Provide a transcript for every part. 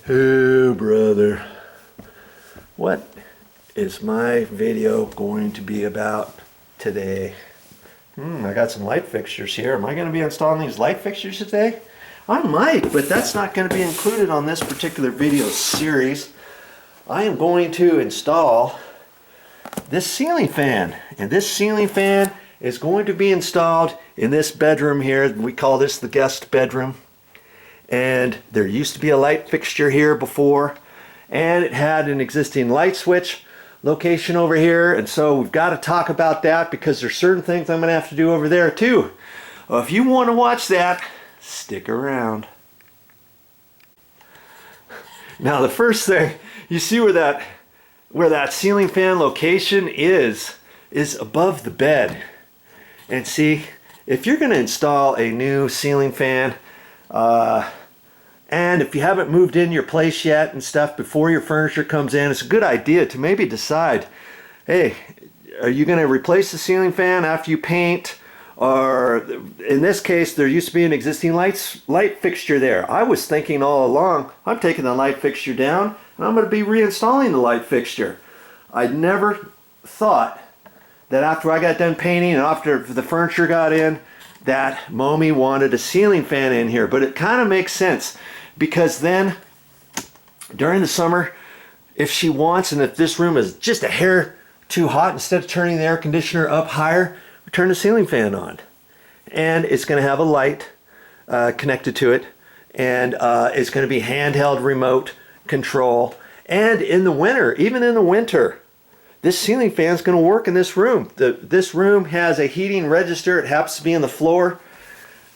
Oh, brother. What is my video going to be about today? I got some light fixtures here. Am I going to be installing these light fixtures today? I might, but that's not going to be included on this particular video series. I am going to install this ceiling fan. And this ceiling fan is going to be installed in this bedroom here. We call this the guest bedroom. And there used to be a light fixture here before, and it had an existing light switch location over here, and so we've got to talk about that because there's certain things I'm going to have to do over there too. Well, if you want to watch that, stick around. Now the first thing, you see where that ceiling fan location is above the bed. And see, if you're going to install a new ceiling fan, and if you haven't moved in your place yet and stuff before your furniture comes in, it's a good idea to maybe decide, hey, are you going to replace the ceiling fan after you paint? Or in this case, there used to be an existing light fixture there. I was thinking all along, I'm taking the light fixture down and I'm going to be reinstalling the light fixture. I never thought that after I got done painting and after the furniture got in, that Mommy wanted a ceiling fan in here. But it kind of makes sense, because then during the summer, if she wants, and if this room is just a hair too hot, instead of turning the air conditioner up higher, we turn the ceiling fan on. And it's going to have a light connected to it, and it's going to be handheld remote control. And in the winter, even in the winter, this ceiling fan is going to work in this room. This room has a heating register. It happens to be on the floor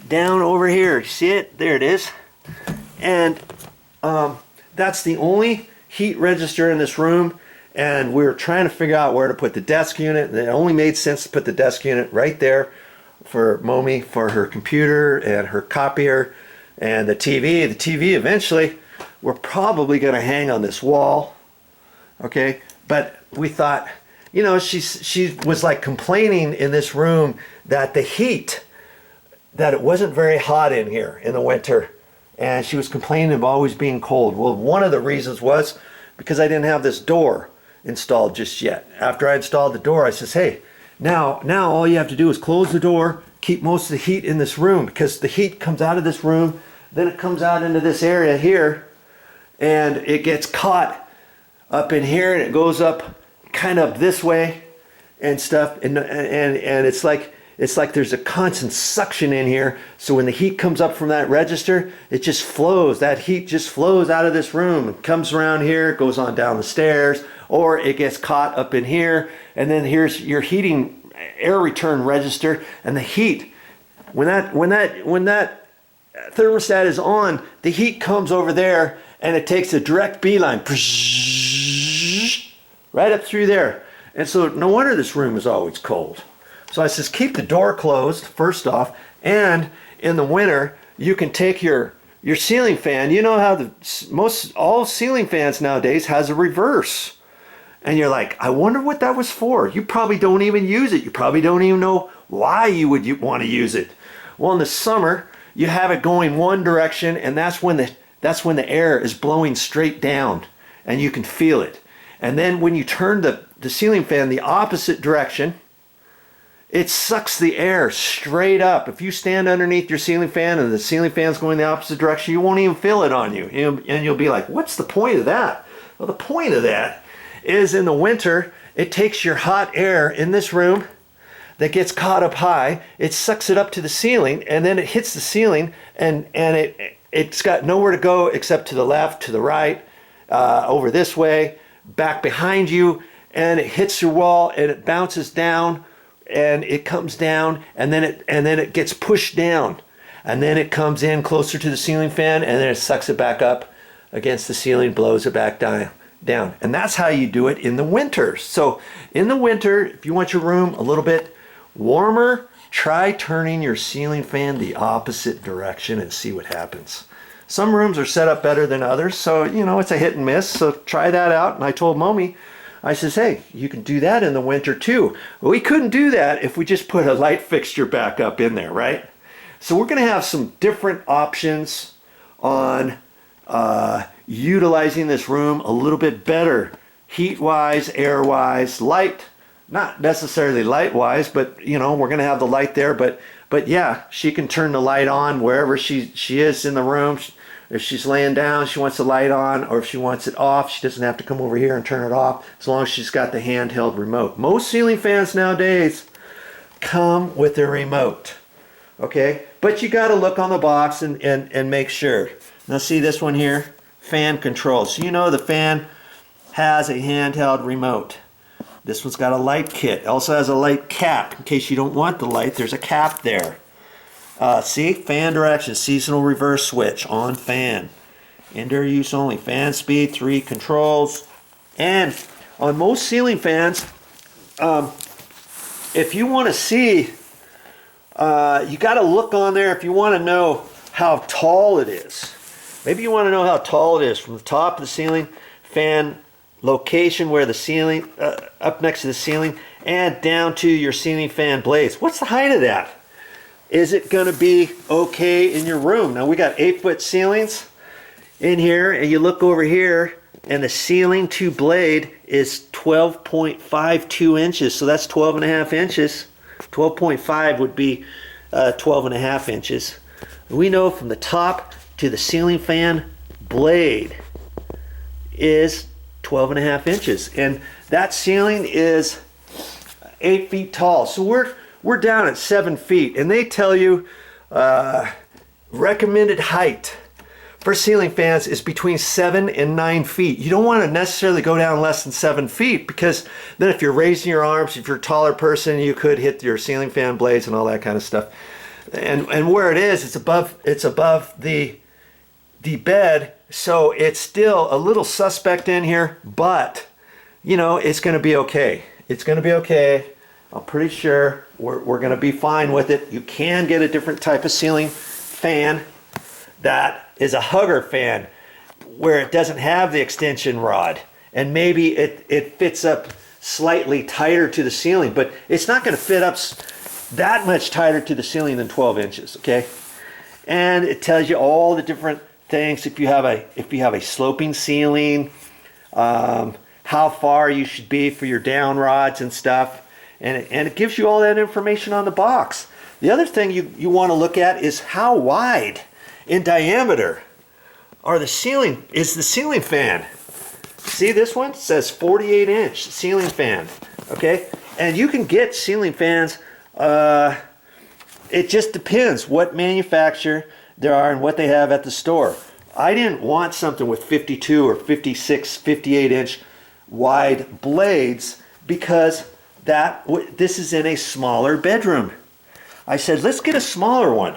down over here. See it? There it is. And that's the only heat register in this room. And we were trying to figure out where to put the desk unit. And it only made sense to put the desk unit right there for Mommy, for her computer and her copier and the TV. The TV eventually we're probably going to hang on this wall. Okay. But we thought, you know, she was like complaining in this room that the heat, that it wasn't very hot in here in the winter. And she was complaining of always being cold. Well, one of the reasons was because I didn't have this door installed just yet. After I installed the door, I says, hey, now all you have to do is close the door, keep most of the heat in this room, because the heat comes out of this room, then it comes out into this area here, and it gets caught up in here, and it goes up kind of this way and stuff, and it's like there's a constant suction in here. So when the heat comes up from that register, it just flows. That heat just flows out of this room. It comes around here, it goes on down the stairs, or it gets caught up in here. And then here's your heating air return register, and the heat, when that thermostat is on, the heat comes over there, and it takes a direct beeline right up through there. And so no wonder this room is always cold. So I says, keep the door closed first off, and in the winter you can take your ceiling fan. You know how all ceiling fans nowadays has a reverse, and you're like, I wonder what that was for. You probably don't even use it. You probably don't even know why you would want to use it. Well, in the summer you have it going one direction, and that's when the air is blowing straight down, and you can feel it. And then when you turn the ceiling fan the opposite direction, it sucks the air straight up. If you stand underneath your ceiling fan and the ceiling fan's going the opposite direction, you won't even feel it on you. And you'll be like, what's the point of that? Well, the point of that is in the winter, it takes your hot air in this room that gets caught up high, it sucks it up to the ceiling, and then it hits the ceiling, and it's got nowhere to go except to the left, to the right, over this way, back behind you, and it hits your wall, and it bounces down, and it comes down, and then it gets pushed down, and then it comes in closer to the ceiling fan, and then it sucks it back up against the ceiling, blows it back down. And that's how you do it in the winter. So in the winter, if you want your room a little bit warmer, try turning your ceiling fan the opposite direction and see what happens. Some rooms are set up better than others, so you know, it's a hit and miss. So try that out. And I told Mommy, I says, hey, you can do that in the winter too. Well, we couldn't do that if we just put a light fixture back up in there, right? So we're going to have some different options on utilizing this room a little bit better, heat-wise, air-wise, light, not necessarily light-wise, but you know, we're gonna have the light there, but yeah, she can turn the light on wherever she is in the room. If she's laying down, she wants the light on, or if she wants it off, she doesn't have to come over here and turn it off, as long as she's got the handheld remote. Most ceiling fans nowadays come with a remote, okay? But you got to look on the box and make sure. Now see this one here, fan control. So you know the fan has a handheld remote. This one's got a light kit. It also has a light cap. In case you don't want the light, there's a cap there. See, fan direction, seasonal reverse switch, on fan. Indoor use only, fan speed, 3 controls. And on most ceiling fans, if you want to see, you got to look on there if you want to know how tall it is. Maybe you want to know how tall it is from the top of the ceiling, fan location where the ceiling, up next to the ceiling, and down to your ceiling fan blades. What's the height of that? Is it going to be okay in your room? Now we got 8-foot ceilings in here, and you look over here and the ceiling to blade is 12.52 inches, so that's 12.5 inches. 12.5 would be 12.5 inches. We know from the top to the ceiling fan blade is 12.5 inches, and that ceiling is 8 feet tall. So we're down at 7 feet, and they tell you recommended height for ceiling fans is between 7 and 9 feet. You don't want to necessarily go down less than 7 feet, because then if you're raising your arms, if you're a taller person, you could hit your ceiling fan blades and all that kind of stuff. And where it is, it's above the bed, so it's still a little suspect in here, but you know, it's going to be okay. It's going to be okay. I'm pretty sure we're going to be fine with it. You can get a different type of ceiling fan that is a hugger fan, where it doesn't have the extension rod, and maybe it fits up slightly tighter to the ceiling, but it's not going to fit up that much tighter to the ceiling than 12 inches, okay? And it tells you all the different things. If you have a sloping ceiling, how far you should be for your down rods and stuff, and it gives you all that information on the box. The other thing you want to look at is how wide in diameter is the ceiling fan. See, this one says 48-inch ceiling fan, okay? And you can get ceiling fans, it just depends what manufacturer there are and what they have at the store. I didn't want something with 52 or 56, 58-inch wide blades, because this is in a smaller bedroom. I said, let's get a smaller one.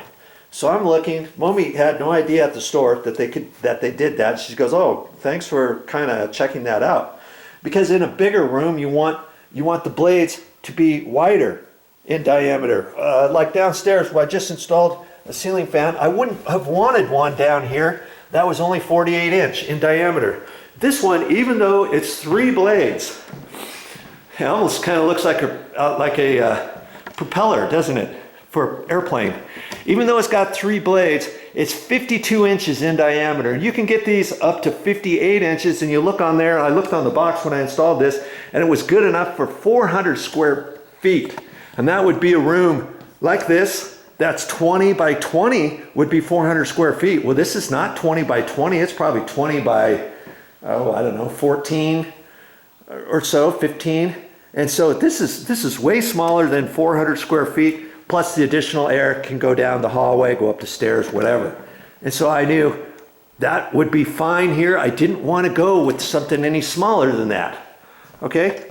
So I'm looking. Mommy had no idea at the store that they did that. She goes, "Oh, thanks for kind of checking that out." Because in a bigger room, you want the blades to be wider in diameter. Like downstairs, where I just installed a ceiling fan, I wouldn't have wanted one down here that was only 48-inch in diameter. This one, even though it's 3 blades, it almost kind of looks like a propeller, doesn't it, for airplane? Even though it's got 3 blades, it's 52 inches in diameter. You can get these up to 58 inches, and you look on there, I looked on the box when I installed this, and it was good enough for 400 square feet. And that would be a room like this, that's 20 by 20, would be 400 square feet. Well, this is not 20 by 20, it's probably 20 by, oh, I don't know, 14 or so, 15. And so this is way smaller than 400 square feet. Plus the additional air can go down the hallway, go up the stairs, whatever. And so I knew that would be fine here. I didn't want to go with something any smaller than that. Okay?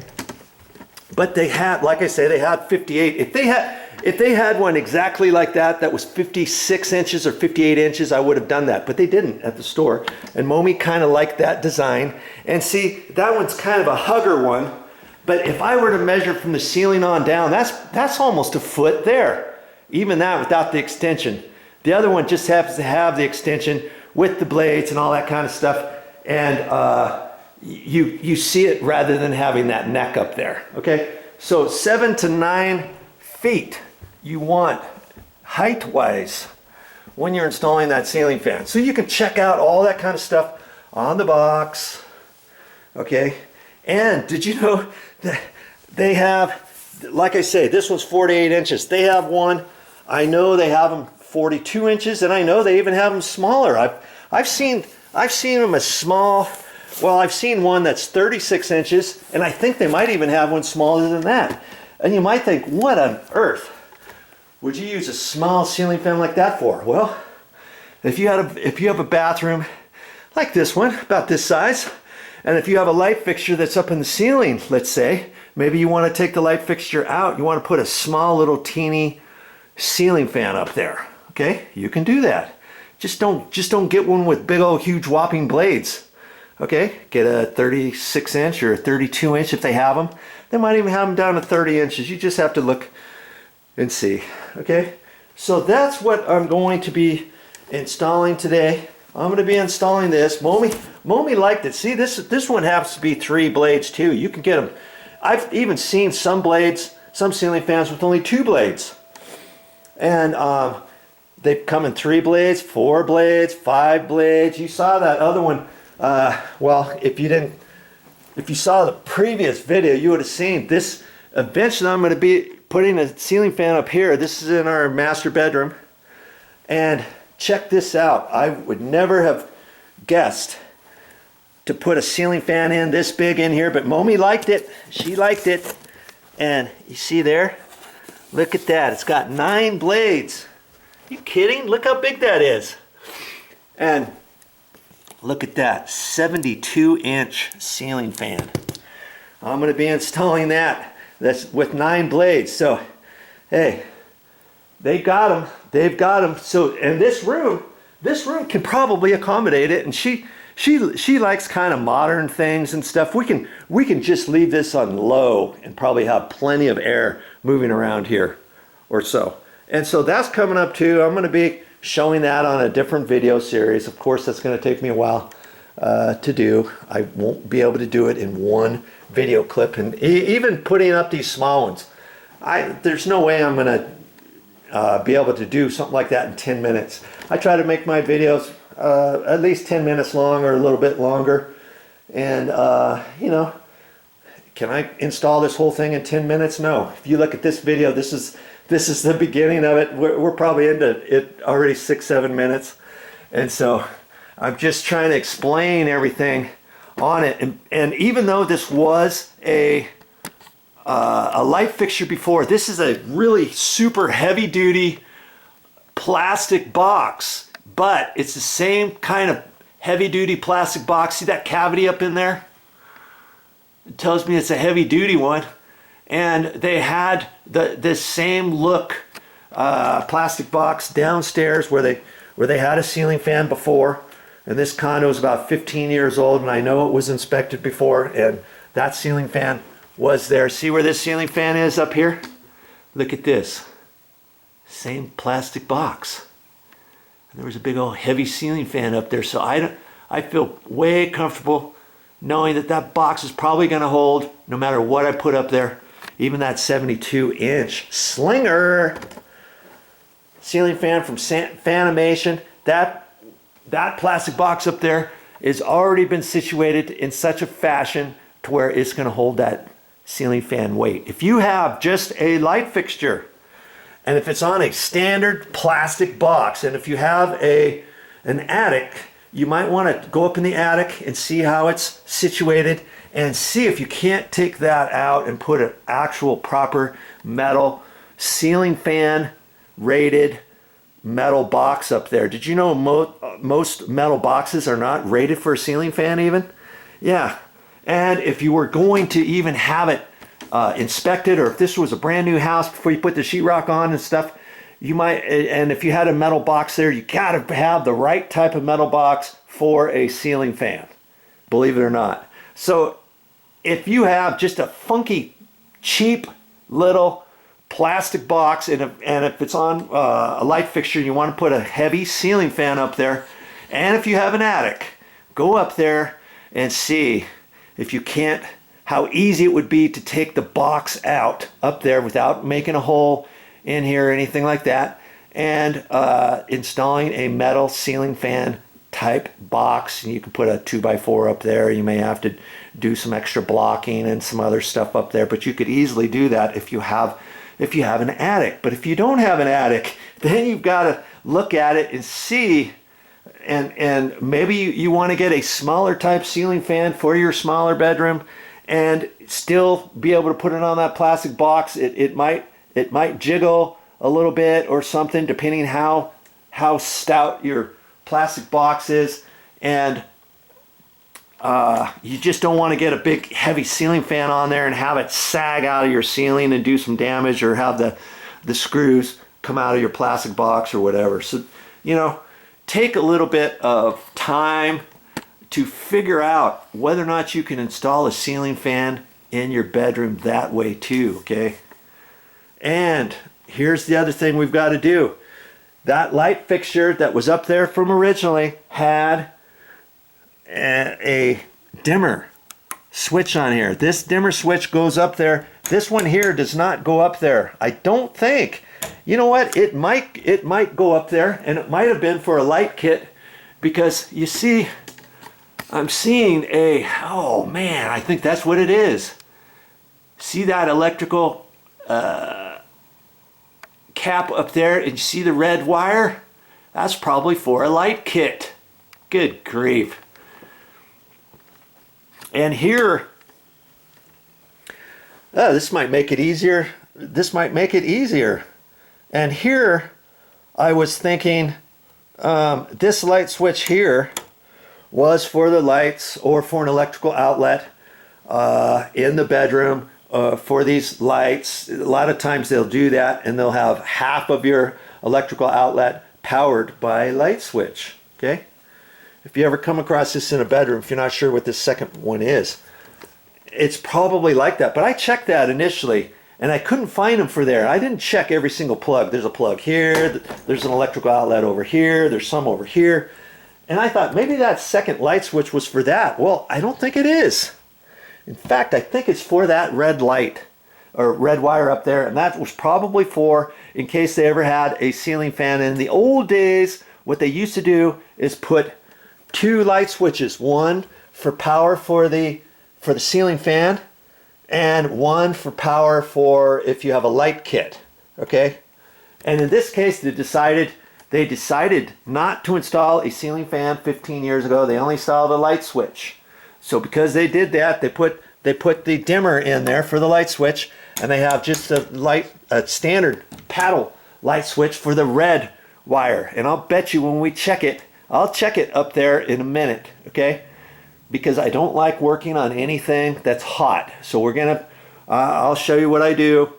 But they had, like I say, they had 58. If they had one exactly like that was 56 inches or 58 inches, I would have done that. But they didn't at the store. And Momi kind of liked that design. And see, that one's kind of a hugger one. But if I were to measure from the ceiling on down, that's almost a foot there. Even that without the extension. The other one just happens to have the extension with the blades and all that kind of stuff. And you see it rather than having that neck up there. Okay? So 7 to 9 feet you want height-wise when you're installing that ceiling fan. So you can check out all that kind of stuff on the box. Okay, and did you know that they have, like I say, this one's 48 inches. They have one, I know they have them 42 inches, and I know they even have them smaller. I've seen them as small. Well, I've seen one that's 36 inches, and I think they might even have one smaller than that. And you might think, what on earth would you use a small ceiling fan like that for? Well, if you have a bathroom like this one, about this size, and if you have a light fixture that's up in the ceiling, let's say, maybe you want to take the light fixture out, you want to put a small little teeny ceiling fan up there. Okay, you can do that. Just don't get one with big old huge whopping blades. Okay, get a 36 inch or a 32 inch if they have them. They might even have them down to 30 inches. You just have to look and see. Okay, so that's what I'm going to be installing today. I'm going to be installing this. Momi liked it. See, this one happens to be 3 blades too. You can get them. I've even seen some blades, some ceiling fans with only 2 blades. And they come in 3 blades, 4 blades, 5 blades. You saw that other one. Well, if you saw the previous video, you would have seen this. Eventually, I'm going to be putting a ceiling fan up here. This is in our master bedroom. And check this out. I would never have guessed to put a ceiling fan in this big in here, but Momi liked it. She liked it. And you see there? Look at that. It's got 9 blades. You kidding? Look how big that is. And look at that, 72-inch ceiling fan. I'm going to be installing that. That's with 9 blades. So, hey, they got them. They've got them. So, and this room can probably accommodate it. And she likes kind of modern things and stuff. We can just leave this on low and probably have plenty of air moving around here or so. And so that's coming up too. I'm going to be showing that on a different video series. Of course, that's going to take me a while to do. I won't be able to do it in one video clip. And even putting up these small ones, there's no way I'm going to be able to do something like that in 10 minutes. I try to make my videos at least 10 minutes long or a little bit longer. And, you know, can I install this whole thing in 10 minutes? No. If you look at this video, this is the beginning of it. We're probably into it already 6-7 minutes. And so I'm just trying to explain everything on it. And even though this was a light fixture before, this is a really super heavy duty plastic box, but it's the same kind of heavy duty plastic box. See that cavity up in there? It tells me it's a heavy duty one. And they had this same look plastic box downstairs where they had a ceiling fan before. And this condo is about 15 years old, and I know it was inspected before, and that ceiling fan was there. See where this ceiling fan is up here? Look at this. Same plastic box. And there was a big old heavy ceiling fan up there, so I feel way comfortable knowing that that box is probably going to hold no matter what I put up there. Even that 72-inch Slinger ceiling fan from Fanimation, that plastic box up there has already been situated in such a fashion to where it's going to hold that ceiling fan weight. If you have just a light fixture, and if it's on a standard plastic box, and if you have an attic, you might want to go up in the attic and see how it's situated and see if you can't take that out and put an actual proper metal ceiling fan rated metal box up there. Did you know most metal boxes are not rated for a ceiling fan even? Yeah. And if you were going to even have it inspected, or if this was a brand new house before you put the sheetrock on and stuff, you might, and if you had a metal box there, you gotta have the right type of metal box for a ceiling fan, believe it or not. So if you have just a funky, cheap little plastic box, and if it's on a light fixture, you want to put a heavy ceiling fan up there, and if you have an attic, go up there and see if you can't, how easy it would be to take the box out up there without making a hole in here or anything like that, and installing a metal ceiling fan type box. You can put a 2x4 up there. You may have to do some extra blocking and some other stuff up there, but you could easily do that if you have an attic. But if you don't have an attic, then you've got to look at it and see, and maybe you want to get a smaller type ceiling fan for your smaller bedroom and still be able to put it on that plastic box. It might jiggle a little bit or something, depending how stout your plastic box is, and you just don't want to get a big heavy ceiling fan on there and have it sag out of your ceiling and do some damage, or have the screws come out of your plastic box or whatever. So, you know, take a little bit of time to figure out whether or not you can install a ceiling fan in your bedroom that way too, okay? And here's the other thing we've got to do. That light fixture that was up there from originally had a dimmer switch on here. This dimmer switch goes up there. This one here does not go up there, I don't think. You know what? It might go up there, and it might have been for a light kit, because you see, I'm seeing oh man, I think that's what it is. See that electrical cap up there, and you see the red wire? That's probably for a light kit. Good grief. And here, this might make it easier. This might make it easier. And here, I was thinking, this light switch here was for the lights or for an electrical outlet in the bedroom for these lights. A lot of times they'll do that, and they'll have half of your electrical outlet powered by a light switch, okay? If you ever come across this in a bedroom, if you're not sure what this second one is, it's probably like that. But I checked that initially, and I couldn't find them for there. I didn't check every single plug. There's a plug here, there's an electrical outlet over here, there's some over here. And I thought maybe that second light switch was for that. Well, I don't think it is. In fact, I think it's for that red light or red wire up there, and that was probably for in case they ever had a ceiling fan. In the old days, what they used to do is put two light switches, one for power for the ceiling fan, and one for power for if you have a light kit, okay? And in this case, they decided not to install a ceiling fan 15 years ago. They only installed a light switch. So because they did that, they put the dimmer in there for the light switch, and they have just a standard paddle light switch for the red wire. And I'll bet you when we check it, I'll check it up there in a minute, okay? Because I don't like working on anything that's hot. So we're gonna, I'll show you what I do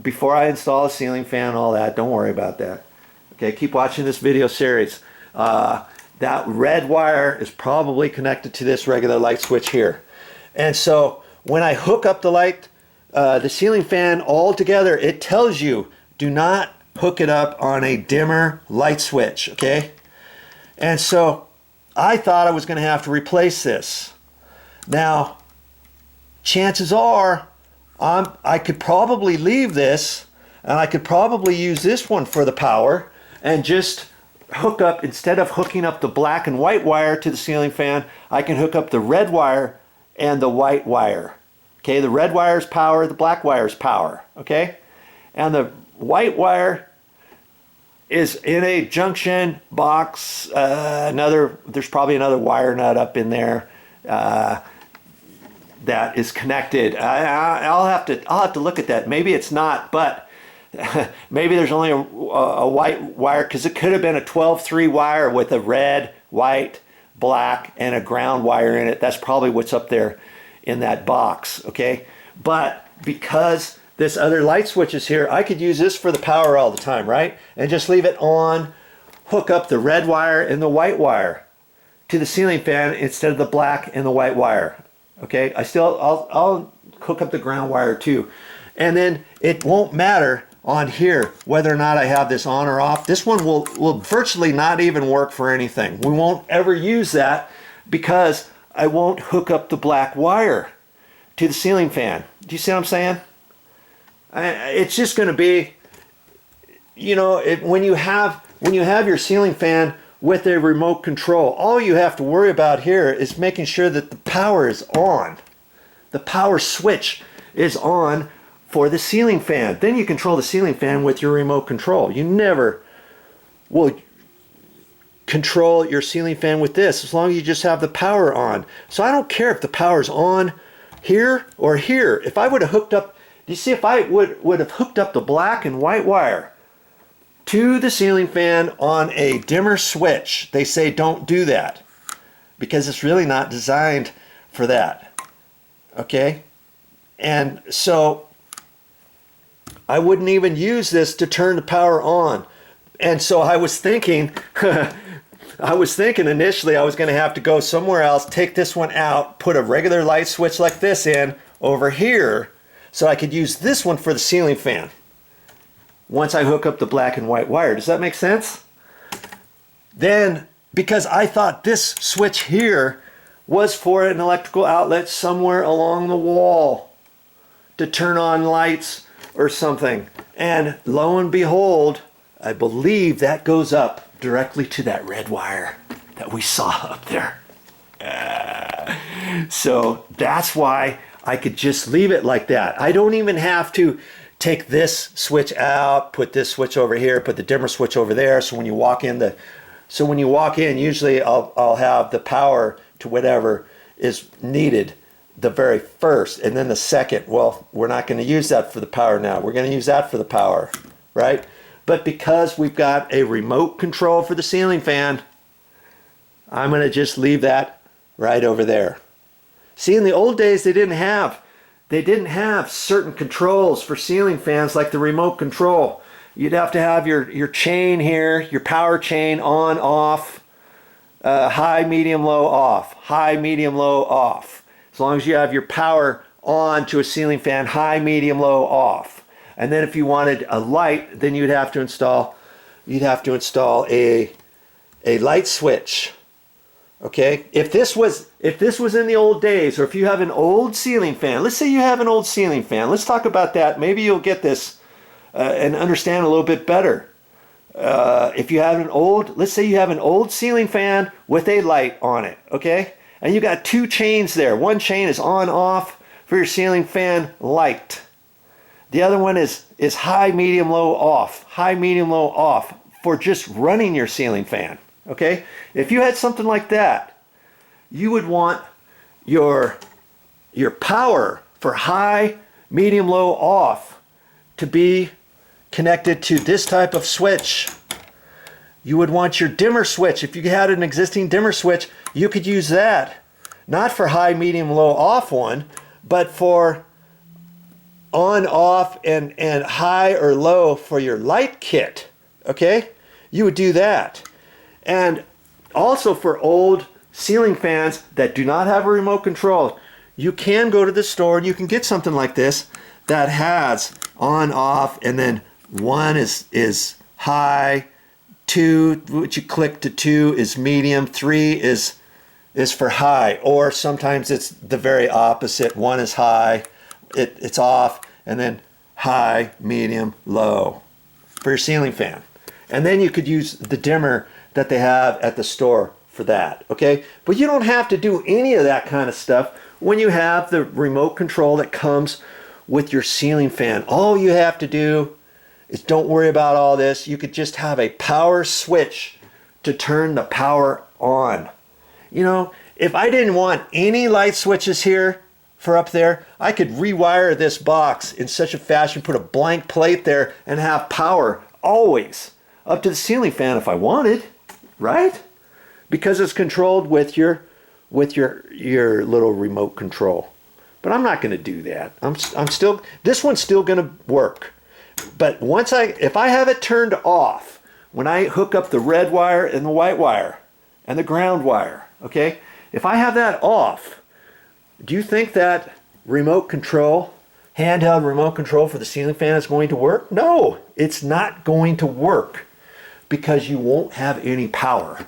before I install a ceiling fan and all that. Don't worry about that. Okay, keep watching this video series. That red wire is probably connected to this regular light switch here. And so when I hook up the ceiling fan all together, it tells you do not hook it up on a dimmer light switch, okay? And so I thought I was going to have to replace this. Now, chances are I could probably leave this, and I could probably use this one for the power and just hook up, instead of hooking up the black and white wire to the ceiling fan, I can hook up the red wire and the white wire. Okay, the red wire is power, the black wire is power, okay? And the white wire is in a junction box, there's probably another wire nut up in there that is connected. I'll have to look at that. Maybe it's not, but maybe there's only a white wire, because it could have been a 12-3 wire with a red, white, black, and a ground wire in it. That's probably what's up there in that box, okay? But because this other light switch is here, I could use this for the power all the time, right? And just leave it on, hook up the red wire and the white wire to the ceiling fan instead of the black and the white wire, okay? I'll hook up the ground wire too. And then it won't matter on here whether or not I have this on or off. This one will virtually not even work for anything. We won't ever use that because I won't hook up the black wire to the ceiling fan. Do you see what I'm saying? It's just going to be, you know, when you have your ceiling fan with a remote control. All you have to worry about here is making sure that the power is on. The power switch is on for the ceiling fan. Then you control the ceiling fan with your remote control. You never will control your ceiling fan with this as long as you just have the power on. So I don't care if the power's on here or here. If I would have hooked up, you see, if I would have hooked up the black and white wire to the ceiling fan on a dimmer switch, they say don't do that because it's really not designed for that. Okay? And so I wouldn't even use this to turn the power on. And so I was thinking, initially I was going to have to go somewhere else, take this one out, put a regular light switch like this in over here so I could use this one for the ceiling fan once I hook up the black and white wire. Does that make sense? Then, because I thought this switch here was for an electrical outlet somewhere along the wall to turn on lights or something. And lo and behold, I believe that goes up directly to that red wire that we saw up there. So that's why I could just leave it like that. I don't even have to take this switch out, put this switch over here, put the dimmer switch over there. So when you walk in, usually I'll have the power to whatever is needed the very first, and then the second, well, we're not going to use that for the power now. We're going to use that for the power, right? But because we've got a remote control for the ceiling fan, I'm going to just leave that right over there. See, in the old days, they didn't have certain controls for ceiling fans like the remote control. You'd have to have your chain here, your power chain on, off, high, medium, low, off, high, medium, low, off. As long as you have your power on to a ceiling fan, high, medium, low, off. And then if you wanted a light, then you'd have to install a light switch. Okay? If this was in the old days, or if you have an old ceiling fan, let's say you have an old ceiling fan. Let's talk about that. Maybe you'll get this and understand a little bit better. If you have let's say you have an old ceiling fan with a light on it, okay? And you got two chains there. One chain is on, off for your ceiling fan light. The other one is high, medium, low, off. High, medium, low, off for just running your ceiling fan, okay? If you had something like that, you would want your power for high, medium, low, off to be connected to this type of switch. You would want your dimmer switch. If you had an existing dimmer switch, you could use that. Not for high, medium, low, off one, but for on, off, and high or low for your light kit. Okay? You would do that. And also for old ceiling fans that do not have a remote control, you can go to the store and you can get something like this that has on, off, and then one is high, 2, which you click to 2 is medium, 3 is for high, or sometimes it's the very opposite. 1 is high, it's off, and then high, medium, low for your ceiling fan. And then you could use the dimmer that they have at the store for that, okay? But you don't have to do any of that kind of stuff when you have the remote control that comes with your ceiling fan. All you have to do is don't worry about all this. You could just have a power switch to turn the power on. You know, if I didn't want any light switches here for up there, I could rewire this box in such a fashion, put a blank plate there, and have power always up to the ceiling fan if I wanted, right? Because it's controlled with your little remote control. But I'm not going to do that. This one's still going to work. But if I have it turned off, when I hook up the red wire and the white wire and the ground wire, okay? If I have that off, do you think that remote control, handheld remote control for the ceiling fan is going to work? No, it's not going to work because you won't have any power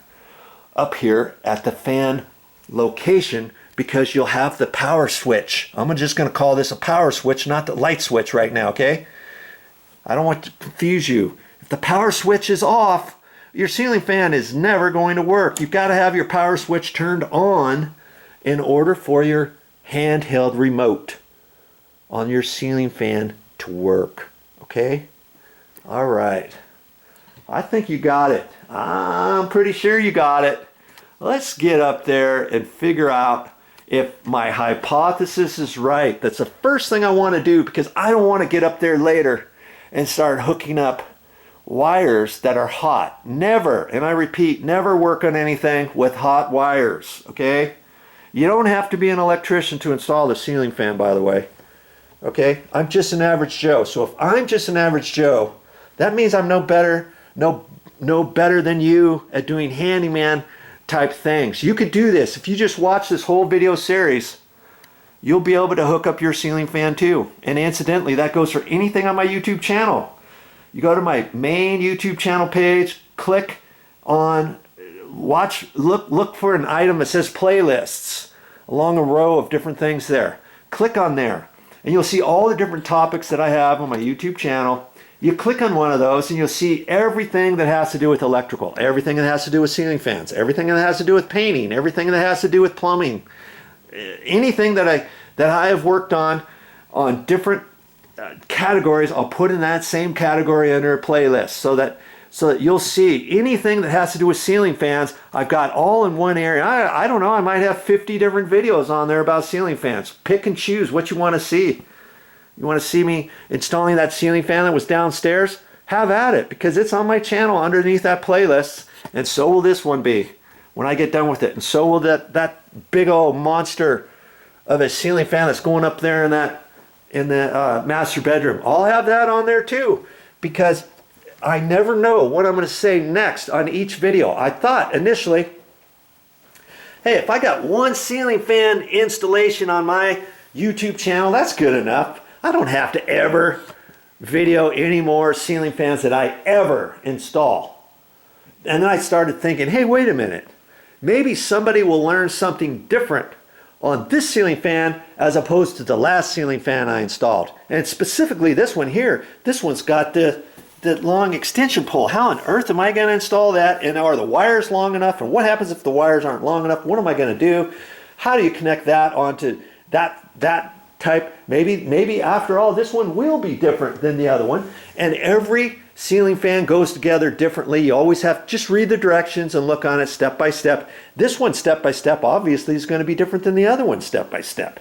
up here at the fan location because you'll have the power switch. I'm just going to call this a power switch, not the light switch right now, okay? I don't want to confuse you. If the power switch is off, your ceiling fan is never going to work. You've got to have your power switch turned on in order for your handheld remote on your ceiling fan to work. Okay? All right. I think you got it. I'm pretty sure you got it. Let's get up there and figure out if my hypothesis is right. That's the first thing I want to do, because I don't want to get up there later and start hooking up wires that are hot. Never, and I repeat, never work on anything with hot wires, okay? You don't have to be an electrician to install the ceiling fan, by the way. Okay? I'm just an average Joe. So if I'm just an average Joe, that means I'm no better than you at doing handyman type things. You could do this. If you just watch this whole video series, you'll be able to hook up your ceiling fan too. And incidentally, that goes for anything on my YouTube channel. You go to my main YouTube channel page, click on look for an item that says playlists along a row of different things there. Click on there and you'll see all the different topics that I have on my YouTube channel. You click on one of those and you'll see everything that has to do with electrical, everything that has to do with ceiling fans, everything that has to do with painting, everything that has to do with plumbing, anything that I have worked on different categories, I'll put in that same category under a playlist so that you'll see anything that has to do with ceiling fans. I've got all in one area. I don't know, I might have 50 different videos on there about ceiling fans. Pick and choose what you want to see. You want to see me installing that ceiling fan that was downstairs? Have at it, because it's on my channel underneath that playlist, and so will this one be when I get done with it, and so will that big old monster of a ceiling fan that's going up there in the master bedroom. I'll have that on there too, because I never know what I'm going to say next on each video. I thought initially, hey, if I got one ceiling fan installation on my YouTube channel, that's good enough. I don't have to ever video any more ceiling fans that I ever install. And then I started thinking, hey, wait a minute. Maybe somebody will learn something different on this ceiling fan as opposed to the last ceiling fan I installed. And specifically this one here, this one's got the long extension pole. How on earth am I going to install that? And are the wires long enough? And what happens if the wires aren't long enough? What am I going to do? How do you connect that onto that type? Maybe after all, this one will be different than the other one. And every ceiling fan goes together differently. You always have, just read the directions and look on it step by step. This one step by step obviously is going to be different than the other one step by step.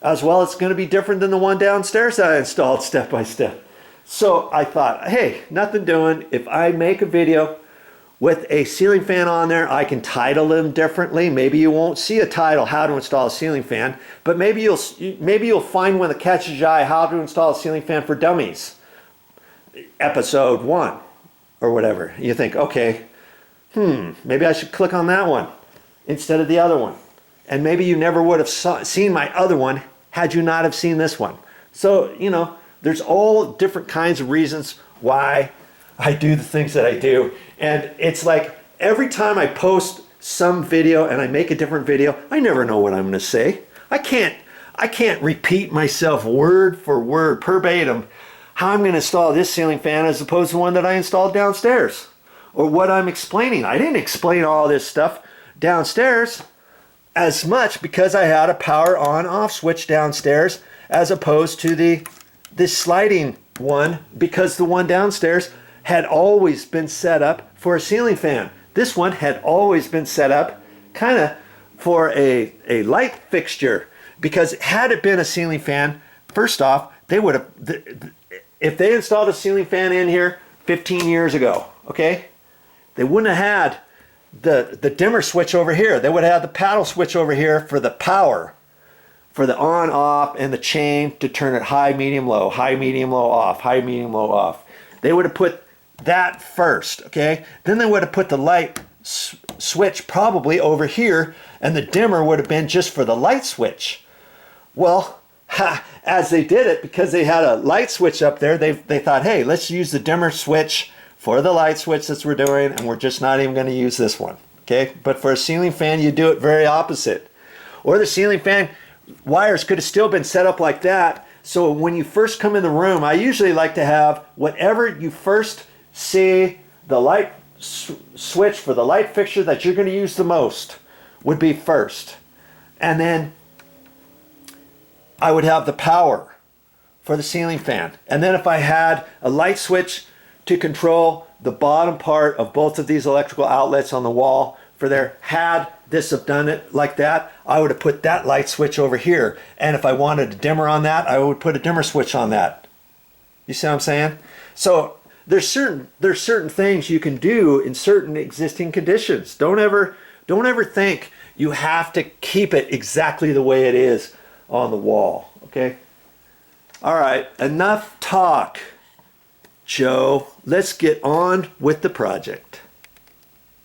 As well, it's going to be different than the one downstairs that I installed step by step. So I thought, hey, nothing doing. If I make a video with a ceiling fan on there, I can title them differently. Maybe you won't see a title, how to install a ceiling fan, but maybe you'll find one that catches your eye, how to install a ceiling fan for dummies, episode 1 or whatever. You think, okay, maybe I should click on that one instead of the other one. And maybe you never would have seen my other one had you not have seen this one. So, you know, there's all different kinds of reasons why I do the things that I do. And it's like every time I post some video and I make a different video, I never know what I'm going to say. I can't repeat myself word for word, verbatim, how I'm going to install this ceiling fan as opposed to the one that I installed downstairs, or what I'm explaining. I didn't explain all this stuff downstairs as much because I had a power on off switch downstairs as opposed to this sliding one, because the one downstairs had always been set up for a ceiling fan. This one had always been set up kind of for a light fixture, because had it been a ceiling fan, first off, they would have, if they installed a ceiling fan in here 15 years ago, okay, they wouldn't have had the dimmer switch over here. They would have had the paddle switch over here for the power, for the on, off, and the chain to turn it high, medium, low, high, medium, low, off, high, medium, low, off. They would have put that first, okay? Then they would have put the light switch probably over here, and the dimmer would have been just for the light switch. Well, as they did it, because they had a light switch up there, they thought, hey, let's use the dimmer switch for the light switch that we're doing, and we're just not even going to use this one, okay? But for a ceiling fan, you do it very opposite. Or the ceiling fan wires could have still been set up like that. So when you first come in the room, I usually like to have whatever you first see the light switch for the light fixture that you're going to use the most would be first. And then I would have the power for the ceiling fan. And then if I had a light switch to control the bottom part of both of these electrical outlets on the wall for there, had this have done it like that, I would have put that light switch over here. And if I wanted a dimmer on that, I would put a dimmer switch on that. You see what I'm saying? So there's certain things you can do in certain existing conditions. Don't ever think you have to keep it exactly the way it is on the wall. Okay? All right, enough talk, Joe. Let's get on with the project.